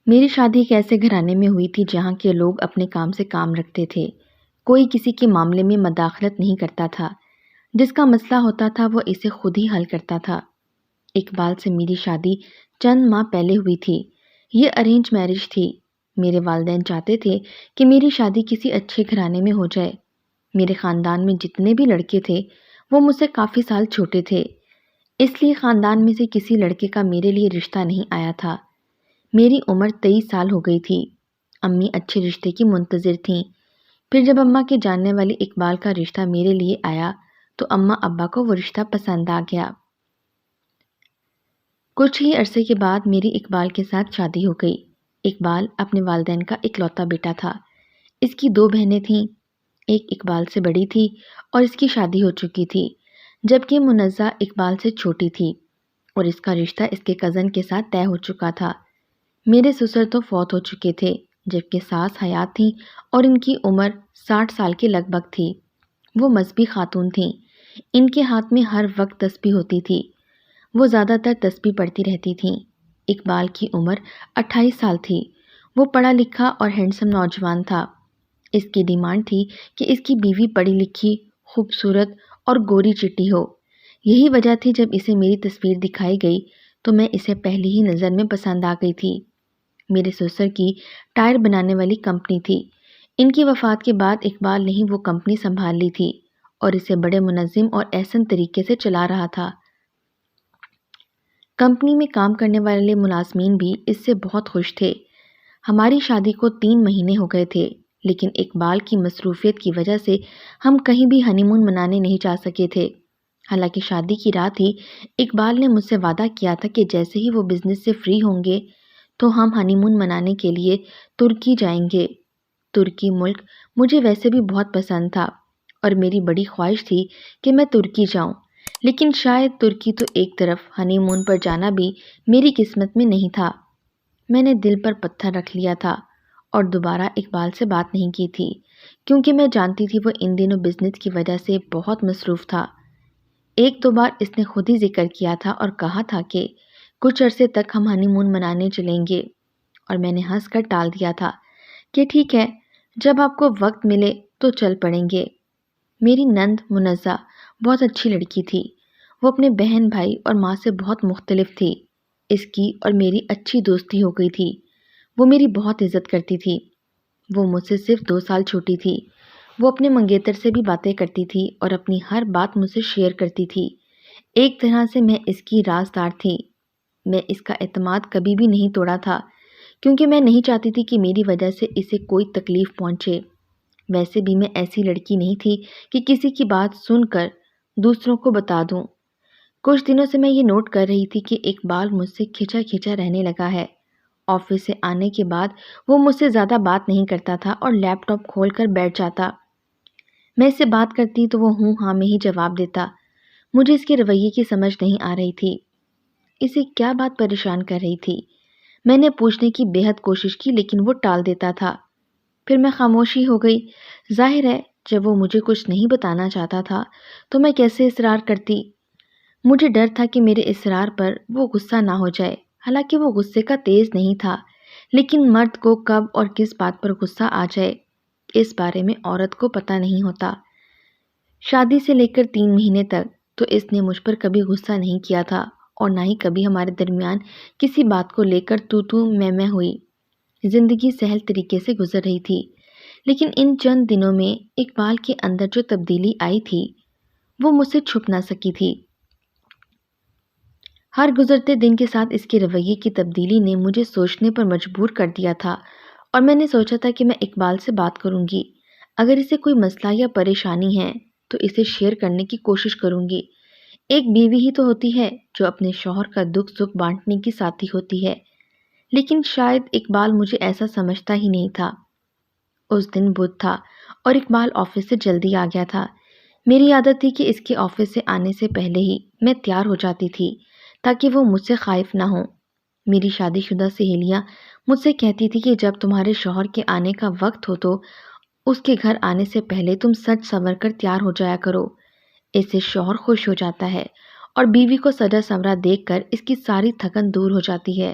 میری شادی ایک ایسے گھرانے میں ہوئی تھی جہاں کے لوگ اپنے کام سے کام رکھتے تھے۔ کوئی کسی کے معاملے میں مداخلت نہیں کرتا تھا۔ جس کا مسئلہ ہوتا تھا وہ اسے خود ہی حل کرتا تھا۔ اقبال سے میری شادی چند ماہ پہلے ہوئی تھی۔ یہ ارینج میرج تھی۔ میرے والدین چاہتے تھے کہ میری شادی کسی اچھے گھرانے میں ہو جائے۔ میرے خاندان میں جتنے بھی لڑکے تھے وہ مجھ سے کافی سال چھوٹے تھے، اس لیے خاندان میں سے کسی لڑکے کا میرے لیے رشتہ نہیں آیا تھا۔ میری عمر 23 سال ہو گئی تھی۔ امی اچھے رشتے کی منتظر تھیں۔ پھر جب اماں کے جاننے والے اقبال کا رشتہ میرے لیے آیا تو اماں ابا کو وہ رشتہ پسند آ گیا۔ کچھ ہی عرصے کے بعد میری اقبال کے ساتھ شادی ہو گئی۔ اقبال اپنے والدین کا اکلوتا بیٹا تھا۔ اس کی 2 بہنیں تھیں، ایک اقبال سے بڑی تھی اور اس کی شادی ہو چکی تھی، جبکہ منزہ اقبال سے چھوٹی تھی اور اس کا رشتہ اس کے کزن کے ساتھ طے ہو چکا تھا۔ میرے سسر تو فوت ہو چکے تھے، جبکہ ساس حیات تھیں اور ان کی عمر 60 سال کے لگ بھگ تھی۔ وہ مذہبی خاتون تھیں۔ ان کے ہاتھ میں ہر وقت تسبیح ہوتی تھی۔ وہ زیادہ تر تسبیح پڑھتی رہتی تھیں۔ اقبال کی عمر 28 سال تھی۔ وہ پڑھا لکھا اور ہینڈسم نوجوان تھا۔ اس کی ڈیمانڈ تھی کہ اس کی بیوی پڑھی لکھی، خوبصورت اور گوری چٹی ہو۔ یہی وجہ تھی جب اسے میری تصویر دکھائی گئی تو میں اسے پہلی ہی نظر میں پسند آ گئی تھی۔ میرے سسر کی ٹائر بنانے والی کمپنی تھی۔ ان کی وفات کے بعد اقبال نے ہی وہ کمپنی سنبھال لی تھی اور اسے بڑے منظم اور احسن طریقے سے چلا رہا تھا۔ کمپنی میں کام کرنے والے ملازمین بھی اس سے بہت خوش تھے۔ ہماری شادی کو 3 مہینے ہو گئے تھے، لیکن اقبال کی مصروفیت کی وجہ سے ہم کہیں بھی ہنی مون منانے نہیں جا سکے تھے۔ حالانکہ شادی کی رات ہی اقبال نے مجھ سے وعدہ کیا تھا کہ جیسے ہی وہ بزنس سے فری ہوں گے تو ہم ہنی مون منانے کے لیے ترکی جائیں گے۔ ترکی ملک مجھے ویسے بھی بہت پسند تھا اور میری بڑی خواہش تھی کہ میں ترکی جاؤں، لیکن شاید ترکی تو ایک طرف، ہنی مون پر جانا بھی میری قسمت میں نہیں تھا۔ میں نے دل پر پتھر رکھ لیا تھا اور دوبارہ اقبال سے بات نہیں کی تھی، کیونکہ میں جانتی تھی وہ ان دنوں بزنس کی وجہ سے بہت مصروف تھا۔ 1-2 بار اس نے خود ہی ذکر کیا تھا اور کہا تھا کہ کچھ عرصے تک ہم ہنی مون منانے چلیں گے، اور میں نے ہنس کر ٹال دیا تھا کہ ٹھیک ہے، جب آپ کو وقت ملے تو چل پڑیں گے۔ میری نند منزہ بہت اچھی لڑکی تھی۔ وہ اپنے بہن بھائی اور ماں سے بہت مختلف تھی۔ اس کی اور میری اچھی دوستی ہو گئی تھی۔ وہ میری بہت عزت کرتی تھی۔ وہ مجھ سے صرف 2 سال چھوٹی تھی۔ وہ اپنے منگیتر سے بھی باتیں کرتی تھی اور اپنی ہر بات مجھ سے شیئر کرتی تھی۔ ایک طرح سے میں اس کی رازدار تھی۔ میں اس کا اعتماد کبھی بھی نہیں توڑا تھا، کیونکہ میں نہیں چاہتی تھی کہ میری وجہ سے اسے کوئی تکلیف پہنچے۔ ویسے بھی میں ایسی لڑکی نہیں تھی کہ کسی کی بات سن کر دوسروں کو بتا دوں۔ کچھ دنوں سے میں یہ نوٹ کر رہی تھی کہ اقبال مجھ سے کھچا کھچا رہنے لگا ہے۔ آفس سے آنے کے بعد وہ مجھ سے زیادہ بات نہیں کرتا تھا اور لیپ ٹاپ کھول کر بیٹھ جاتا۔ میں اس سے بات کرتی تو وہ ہوں ہاں میں ہی جواب دیتا۔ مجھے اس کے رویے کی سمجھ نہیں آ رہی تھی۔ اسے کیا بات پریشان کر رہی تھی؟ میں نے پوچھنے کی بے حد کوشش کی، لیکن وہ ٹال دیتا تھا۔ پھر میں خاموشی ہو گئی۔ ظاہر ہے جب وہ مجھے کچھ نہیں بتانا چاہتا تھا تو میں کیسے اصرار کرتی۔ مجھے ڈر تھا کہ میرے اصرار پر وہ غصہ نہ ہو جائے۔ حالانکہ وہ غصے کا تیز نہیں تھا، لیکن مرد کو کب اور کس بات پر غصہ آ جائے اس بارے میں عورت کو پتہ نہیں ہوتا۔ شادی سے لے کر 3 مہینے تک تو اس نے مجھ پر کبھی غصہ نہیں کیا تھا اور نہ ہی کبھی ہمارے درمیان کسی بات کو لے کر تو میں ہوئی۔ زندگی سہل طریقے سے گزر رہی تھی، لیکن ان چند دنوں میں اقبال کے اندر جو تبدیلی آئی تھی وہ مجھ سے چھپ نہ سکی تھی۔ ہر گزرتے دن کے ساتھ اس کے رویے کی تبدیلی نے مجھے سوچنے پر مجبور کر دیا تھا، اور میں نے سوچا تھا کہ میں اقبال سے بات کروں گی۔ اگر اسے کوئی مسئلہ یا پریشانی ہے تو اسے شیئر کرنے کی کوشش کروں گی۔ ایک بیوی ہی تو ہوتی ہے جو اپنے شوہر کا دکھ سکھ بانٹنے کی ساتھی ہوتی ہے، لیکن شاید اقبال مجھے ایسا سمجھتا ہی نہیں تھا۔ اس دن بدھ تھا اور اقبال آفس سے جلدی آ گیا تھا۔ میری عادت تھی کہ اس کے آفس سے آنے سے پہلے ہی میں تیار ہو جاتی تھی تاکہ وہ مجھ سے خائف نہ ہو۔ میری شادی شدہ سہیلیاں مجھ سے کہتی تھی کہ جب تمہارے شوہر کے آنے کا وقت ہو تو اس کے گھر آنے سے پہلے تم سج سنور کر تیار ہو جایا کرو۔ اس سے شوہر خوش ہو جاتا ہے اور بیوی کو سجا سنورا دیکھ کر اس کی ساری تھکن دور ہو جاتی ہے۔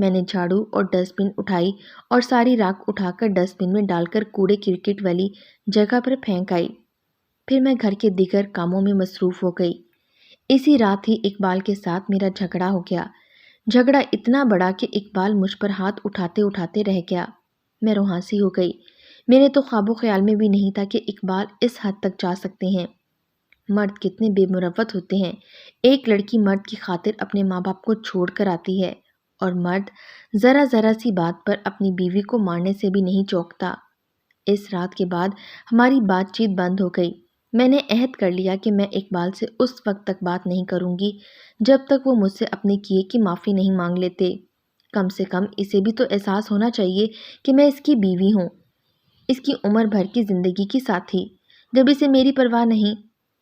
میں نے جھاڑو اور ڈسٹ بن اٹھائی اور ساری راکھ اٹھا کر ڈسٹ بن میں ڈال کر کوڑے کرکٹ والی جگہ پر پھینک آئی۔ پھر میں گھر کے دیگر کاموں میں مصروف ہو گئی۔ اسی رات ہی اقبال کے ساتھ میرا جھگڑا ہو گیا۔ جھگڑا اتنا بڑا کہ اقبال مجھ پر ہاتھ اٹھاتے اٹھاتے رہ گیا۔ میں روحانسی ہو گئی۔ میرے تو خواب و خیال میں بھی نہیں تھا کہ اقبال اس حد تک جا سکتے ہیں۔ مرد کتنے بے مروت ہوتے ہیں۔ ایک لڑکی مرد کی خاطر اپنے ماں باپ کو چھوڑ کر آتی ہے، اور مرد ذرا ذرا سی بات پر اپنی بیوی کو مارنے سے بھی نہیں چونکتا۔ اس رات کے بعد ہماری بات چیت بند ہو گئی۔ میں نے عہد کر لیا کہ میں اقبال سے اس وقت تک بات نہیں کروں گی جب تک وہ مجھ سے اپنے کیے کی معافی نہیں مانگ لیتے۔ کم سے کم اسے بھی تو احساس ہونا چاہیے کہ میں اس کی بیوی ہوں، اس کی عمر بھر کی زندگی کی ساتھی۔ جب اسے میری پرواہ نہیں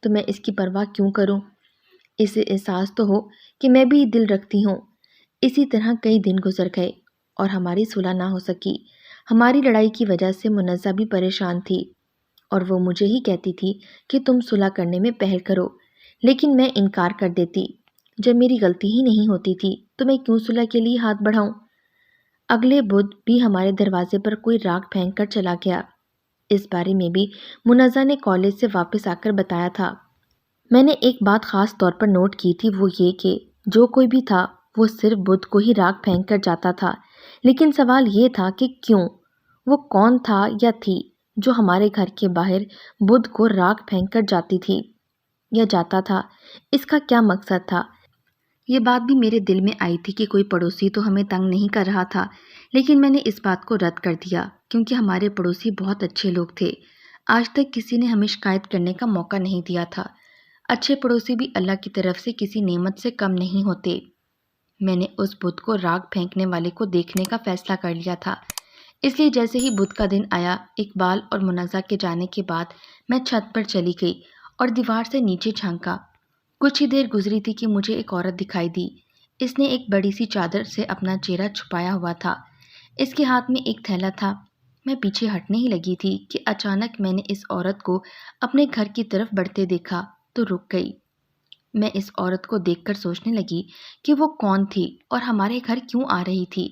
تو میں اس کی پرواہ کیوں کروں؟ اسے احساس تو ہو کہ میں بھی دل رکھتی ہوں۔ اسی طرح کئی دن گزر گئے اور ہماری صلح نہ ہو سکی۔ ہماری لڑائی کی وجہ سے منزہ بھی پریشان تھی، اور وہ مجھے ہی کہتی تھی کہ تم صلح کرنے میں پہل کرو، لیکن میں انکار کر دیتی۔ جب میری غلطی ہی نہیں ہوتی تھی تو میں کیوں صلح کے لیے ہاتھ بڑھاؤں؟ اگلے بدھ بھی ہمارے دروازے پر کوئی راکھ پھینک کر چلا گیا۔ اس بارے میں بھی منزہ نے کالج سے واپس آ کر بتایا تھا۔ میں نے ایک بات خاص طور پر نوٹ کی تھی، وہ یہ کہ جو کوئی بھی تھا وہ صرف بدھ کو ہی راکھ پھینک کر جاتا تھا، لیکن سوال یہ تھا کہ کیوں؟ وہ کون تھا یا تھی جو ہمارے گھر کے باہر بدھ کو راکھ پھینک کر جاتی تھی یا جاتا تھا؟ اس کا کیا مقصد تھا؟ یہ بات بھی میرے دل میں آئی تھی کہ کوئی پڑوسی تو ہمیں تنگ نہیں کر رہا تھا، لیکن میں نے اس بات کو رد کر دیا کیونکہ ہمارے پڑوسی بہت اچھے لوگ تھے۔ آج تک کسی نے ہمیں شکایت کرنے کا موقع نہیں دیا تھا۔ اچھے پڑوسی بھی اللہ کی طرف سے کسی نعمت سے کم نہیں ہوتے۔ میں نے اس بدھ کو راکھ پھینکنے والے کو دیکھنے کا فیصلہ کر لیا تھا، اس لیے جیسے ہی بدھ کا دن آیا، اقبال اور منزہ کے جانے کے بعد میں چھت پر چلی گئی اور دیوار سے نیچے جھانکا۔ کچھ ہی دیر گزری تھی کہ مجھے ایک عورت دکھائی دی۔ اس نے ایک بڑی سی چادر سے اپنا چہرہ چھپایا ہوا تھا۔ اس کے ہاتھ میں ایک تھیلا تھا۔ میں پیچھے ہٹنے ہی لگی تھی کہ اچانک میں نے اس عورت کو اپنے گھر کی طرف بڑھتے دیکھا تو رک گئی۔ میں اس عورت کو دیکھ کر سوچنے لگی کہ وہ کون تھی اور ہمارے گھر کیوں آ رہی تھی۔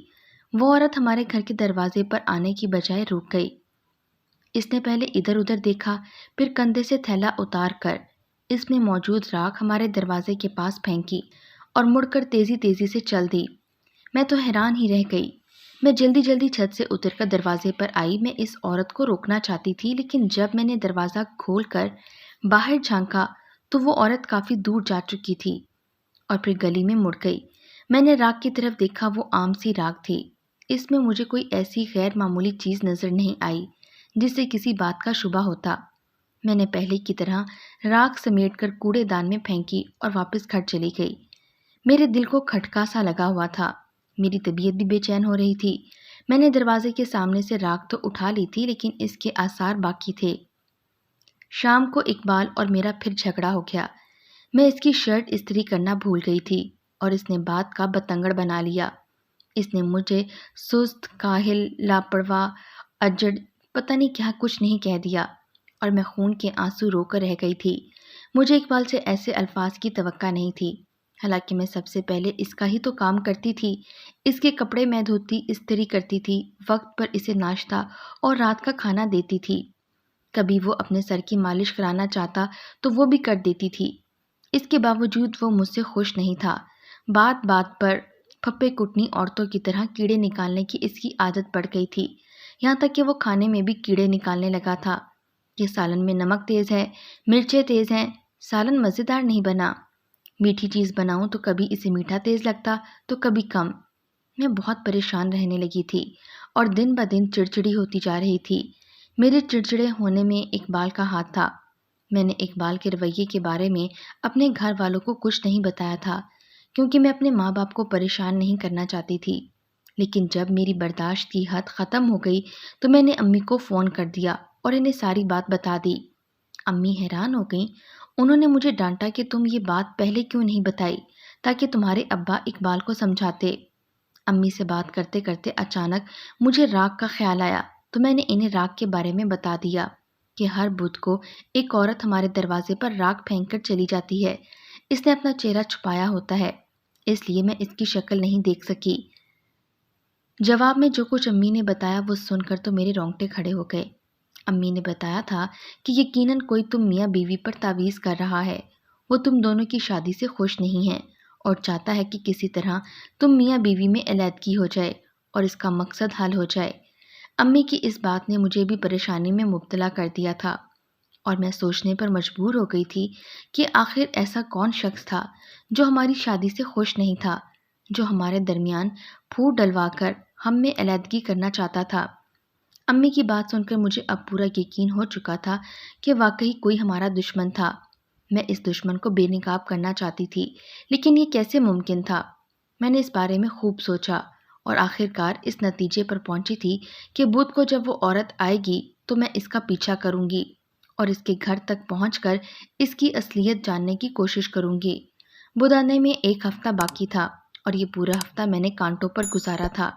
وہ عورت ہمارے گھر کے دروازے پر آنے کی بجائے رک گئی۔ اس نے پہلے ادھر ادھر دیکھا، پھر کندھے سے تھیلا اتار کر اس میں موجود راکھ ہمارے دروازے کے پاس پھینکی اور مڑ کر تیزی تیزی سے چل دی۔ میں تو حیران ہی رہ گئی۔ میں جلدی جلدی چھت سے اتر کر دروازے پر آئی۔ میں اس عورت کو روکنا چاہتی تھی، لیکن جب میں نے دروازہ کھول کر باہر جھانکا تو وہ عورت کافی دور جا چکی تھی اور پھر گلی میں مڑ گئی۔ میں نے راکھ کی طرف دیکھا، وہ عام سی راکھ تھی۔ اس میں مجھے کوئی ایسی غیر معمولی چیز نظر نہیں آئی جس سے کسی بات کا شبہ ہوتا۔ میں نے پہلے کی طرح راکھ سمیٹ کر کوڑے دان میں پھینکی اور واپس گھر چلی گئی۔ میرے دل کو کھٹکا سا لگا ہوا تھا، میری طبیعت بھی بے چین ہو رہی تھی۔ میں نے دروازے کے سامنے سے راکھ تو اٹھا لی تھی، لیکن اس کے آثار باقی تھے۔ شام کو اقبال اور میرا پھر جھگڑا ہو گیا۔ میں اس کی شرٹ استری کرنا بھول گئی تھی اور اس نے بات کا بتنگڑ بنا لیا۔ اس نے مجھے سست، کاہل، لاپرواہ، اجڑ، پتہ نہیں کیا کچھ نہیں کہہ دیا، اور میں خون کے آنسو رو کر رہ گئی تھی۔ مجھے اقبال سے ایسے الفاظ کی توقع نہیں تھی، حالانکہ میں سب سے پہلے اس کا ہی تو کام کرتی تھی۔ اس کے کپڑے میں دھوتی، استری کرتی تھی، وقت پر اسے ناشتہ اور رات کا کھانا دیتی تھی۔ کبھی وہ اپنے سر کی مالش کرانا چاہتا تو وہ بھی کر دیتی تھی۔ اس کے باوجود وہ مجھ سے خوش نہیں تھا۔ بات بات پر پھپھے کٹنی عورتوں کی طرح کیڑے نکالنے کی اس کی عادت پڑ گئی تھی، یہاں تک کہ وہ کھانے میں بھی کیڑے نکالنے لگا تھا۔ یہ سالن میں نمک تیز ہے، مرچیں تیز ہیں، سالن مزیدار نہیں بنا۔ میٹھی چیز بناؤں تو کبھی اسے میٹھا تیز لگتا تو کبھی کم۔ میں بہت پریشان رہنے لگی تھی اور دن بدن چڑچڑی ہوتی جا رہی تھی۔ میرے چڑچڑے ہونے میں اقبال کا ہاتھ تھا۔ میں نے اقبال کے رویے کے بارے میں اپنے گھر والوں کو کچھ نہیں بتایا تھا، کیونکہ میں اپنے ماں باپ کو پریشان نہیں کرنا چاہتی تھی۔ لیکن جب میری برداشت کی حد ختم ہو گئی تو میں نے امی کو فون کر دیا اور انہیں ساری بات بتا دی۔ امی حیران ہو گئیں۔ انہوں نے مجھے ڈانٹا کہ تم یہ بات پہلے کیوں نہیں بتائی تاکہ تمہارے ابا اقبال کو سمجھاتے۔ امی سے بات کرتے کرتے اچانک مجھے راکھ کا خیال آیا تو میں نے انہیں راکھ کے بارے میں بتا دیا کہ ہر بدھ کو ایک عورت ہمارے دروازے پر راکھ پھینک کر چلی جاتی ہے۔ اس نے اپنا چہرہ چھپایا ہوتا ہے، اس لیے میں اس کی شکل نہیں دیکھ سکی۔ جواب میں جو کچھ امی نے بتایا وہ سن کر تو میرے رونگٹے کھڑے ہو گئے۔ امی نے بتایا تھا کہ یقیناً کوئی تم میاں بیوی پر تعویذ کر رہا ہے۔ وہ تم دونوں کی شادی سے خوش نہیں ہے اور چاہتا ہے کہ کسی طرح تم میاں بیوی میں علیحدگی ہو جائے اور اس کا مقصد حل ہو جائے۔ امی کی اس بات نے مجھے بھی پریشانی میں مبتلا کر دیا تھا اور میں سوچنے پر مجبور ہو گئی تھی کہ آخر ایسا کون شخص تھا جو ہماری شادی سے خوش نہیں تھا، جو ہمارے درمیان پھوٹ ڈلوا کر ہم میں علیحدگی کرنا چاہتا تھا۔ امی کی بات سن کر مجھے اب پورا یقین ہو چکا تھا کہ واقعی کوئی ہمارا دشمن تھا۔ میں اس دشمن کو بے نقاب کرنا چاہتی تھی، لیکن یہ کیسے ممکن تھا؟ میں نے اس بارے میں خوب سوچا اور آخر کار اس نتیجے پر پہنچی تھی کہ بدھ کو جب وہ عورت آئے گی تو میں اس کا پیچھا کروں گی اور اس کے گھر تک پہنچ کر اس کی اصلیت جاننے کی کوشش کروں گی۔ بدھ آنے میں 1 ہفتہ باقی تھا اور یہ پورا ہفتہ میں نے کانٹوں پر گزارا تھا۔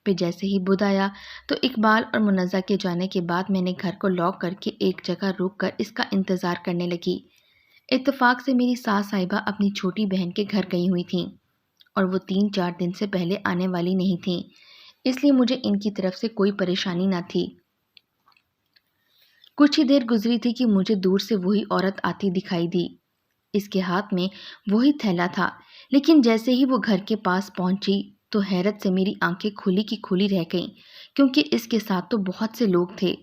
پھر جیسے ہی بدھ آیا تو اقبال اور منزہ کے جانے کے بعد میں نے گھر کو لاک کر کے ایک جگہ رک کر اس کا انتظار کرنے لگی۔ اتفاق سے میری ساس صاحبہ اپنی چھوٹی بہن کے گھر گئی ہوئی تھیں اور وہ 3-4 دن سے پہلے آنے والی نہیں تھیں، اس لیے مجھے ان کی طرف سے کوئی پریشانی نہ تھی۔ کچھ ہی دیر گزری تھی کہ مجھے دور سے وہی عورت آتی دکھائی دی۔ اس کے ہاتھ میں وہی تھیلا تھا، لیکن جیسے ہی وہ گھر کے پاس پہنچی تو حیرت سے میری آنکھیں کھلی کی کھلی رہ گئیں، کیونکہ اس کے ساتھ تو بہت سے لوگ تھے۔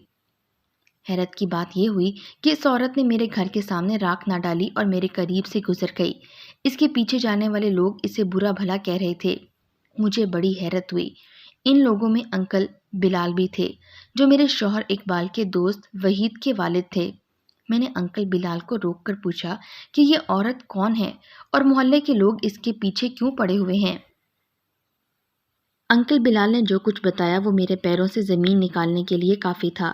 حیرت کی بات یہ ہوئی کہ اس عورت نے میرے گھر کے سامنے راکھ نہ ڈالی اور میرے قریب سے گزر گئی۔ اس کے پیچھے جانے والے لوگ اسے برا بھلا کہہ رہے تھے۔ مجھے بڑی حیرت ہوئی۔ ان لوگوں میں انکل بلال بھی تھے، جو میرے شوہر اقبال کے دوست وحید کے والد تھے۔ میں نے انکل بلال کو روک کر پوچھا کہ یہ عورت کون ہے اور محلے کے لوگ اس کے پیچھے کیوں پڑے ہوئے ہیں؟ انکل بلال نے جو کچھ بتایا وہ میرے پیروں سے زمین نکالنے کے لیے کافی تھا۔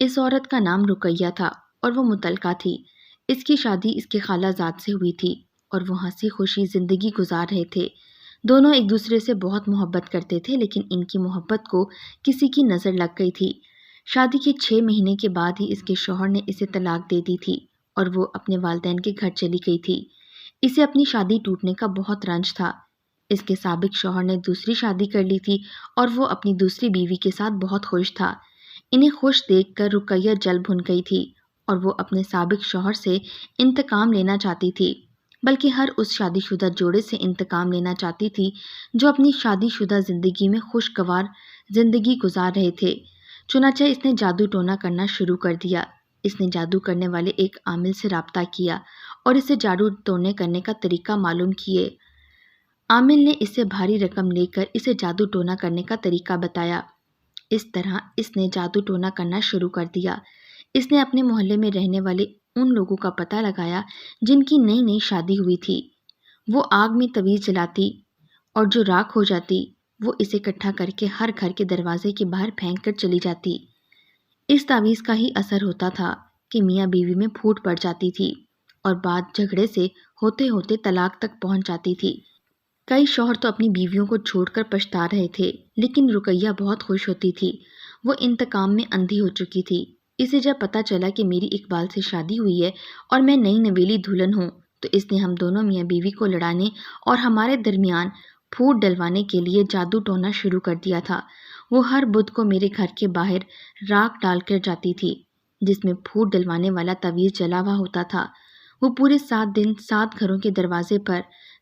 اس عورت کا نام رقیہ تھا اور وہ مطلقہ تھی۔ اس کی شادی اس کے خالہ زاد سے ہوئی تھی اور وہ ہنسی خوشی زندگی گزار رہے تھے۔ دونوں ایک دوسرے سے بہت محبت کرتے تھے، لیکن ان کی محبت کو کسی کی نظر لگ گئی تھی۔ شادی کے 6 مہینے کے بعد ہی اس کے شوہر نے اسے طلاق دے دی تھی اور وہ اپنے والدین کے گھر چلی گئی تھی۔ اسے اپنی شادی ٹوٹنے کا بہت رنج تھا۔ اس کے سابق شوہر نے دوسری شادی کر لی تھی اور وہ اپنی دوسری بیوی کے ساتھ بہت خوش تھا۔ انہیں خوش دیکھ کر رقیہ جل بھن گئی تھی اور وہ اپنے سابق شوہر سے انتقام لینا چاہتی تھی، بلکہ ہر اس شادی شدہ جوڑے سے انتقام لینا چاہتی تھی جو اپنی شادی شدہ زندگی میں خوشگوار زندگی گزار رہے تھے۔ چنانچہ اس نے جادو ٹونا کرنا شروع کر دیا۔ اس نے جادو کرنے والے ایک عامل سے رابطہ کیا اور اسے جادو ٹونے کرنے کا طریقہ معلوم کیے۔ عامل نے اس سے بھاری رقم لے کر اسے جادو ٹونا کرنے کا طریقہ بتایا۔ اس طرح اس نے جادو ٹونا کرنا شروع کر دیا۔ اس نے اپنے محلے میں رہنے والے ان لوگوں کا پتہ لگایا جن کی نئی نئی شادی ہوئی تھی۔ وہ آگ میں تویز جلاتی اور جو راکھ ہو جاتی وہ اسے اکٹھا کر کے ہر گھر کے دروازے کے باہر پھینک کر چلی جاتی۔ اس تعویذ کا ہی اثر ہوتا تھا کہ میاں بیوی میں پھوٹ پڑ جاتی تھی اور بات جھگڑے سے ہوتے ہوتے طلاق تک پہنچ جاتی تھی۔ کئی شوہر تو اپنی بیویوں کو چھوڑ کر پچھتا رہے تھے، لیکن رقیہ بہت خوش ہوتی تھی۔ وہ انتقام میں اندھی ہو چکی تھی۔ اسے جب پتہ چلا کہ میری اقبال سے شادی ہوئی ہے اور میں نئی نویلی دلہن ہوں تو اس نے ہم دونوں میاں بیوی کو لڑانے اور ہمارے درمیان پھوٹ ڈلوانے کے لیے جادو ٹونا شروع کر دیا تھا۔ وہ ہر بدھ کو میرے گھر کے باہر راکھ ڈال کر جاتی تھی جس میں پھوٹ ڈلوانے والا تعویذ جلا ہوا ہوتا تھا۔ وہ پورے 7 دن 7 گھروں کے دروازے پر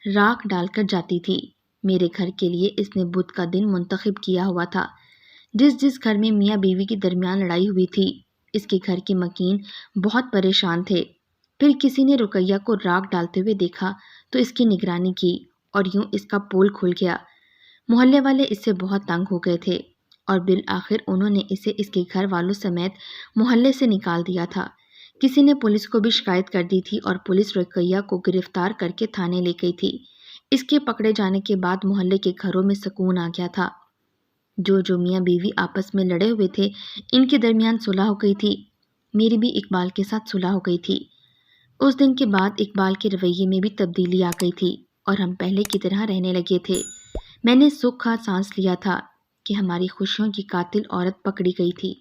راکھ ڈال کر جاتی تھی۔ میرے گھر کے لیے اس نے بدھ کا دن منتخب کیا ہوا تھا۔ جس گھر میں میاں بیوی کے درمیان لڑائی ہوئی تھی اس کے گھر کے مکین بہت پریشان تھے۔ پھر کسی نے رقیہ کو راکھ ڈالتے ہوئے دیکھا تو اس کی نگرانی کی اور یوں اس کا پول کھل گیا۔ محلے والے اس سے بہت تنگ ہو گئے تھے اور بالآخر انہوں نے اسے اس کے گھر والوں سمیت محلے سے نکال دیا تھا۔ کسی نے پولیس کو بھی شکایت کر دی تھی اور پولیس رقیہ کو گرفتار کر کے تھانے لے گئی تھی۔ اس کے پکڑے جانے کے بعد محلے کے گھروں میں سکون آ گیا تھا۔ جو میاں بیوی آپس میں لڑے ہوئے تھے ان کے درمیان صلح ہو گئی تھی۔ میری بھی اقبال کے ساتھ صلح ہو گئی تھی۔ اس دن کے بعد اقبال کے رویے میں بھی تبدیلی آ گئی تھی اور ہم پہلے کی طرح رہنے لگے تھے۔ میں نے سکھ کا سانس لیا تھا کہ ہماری خوشیوں کی قاتل عورت پکڑی گئی تھی۔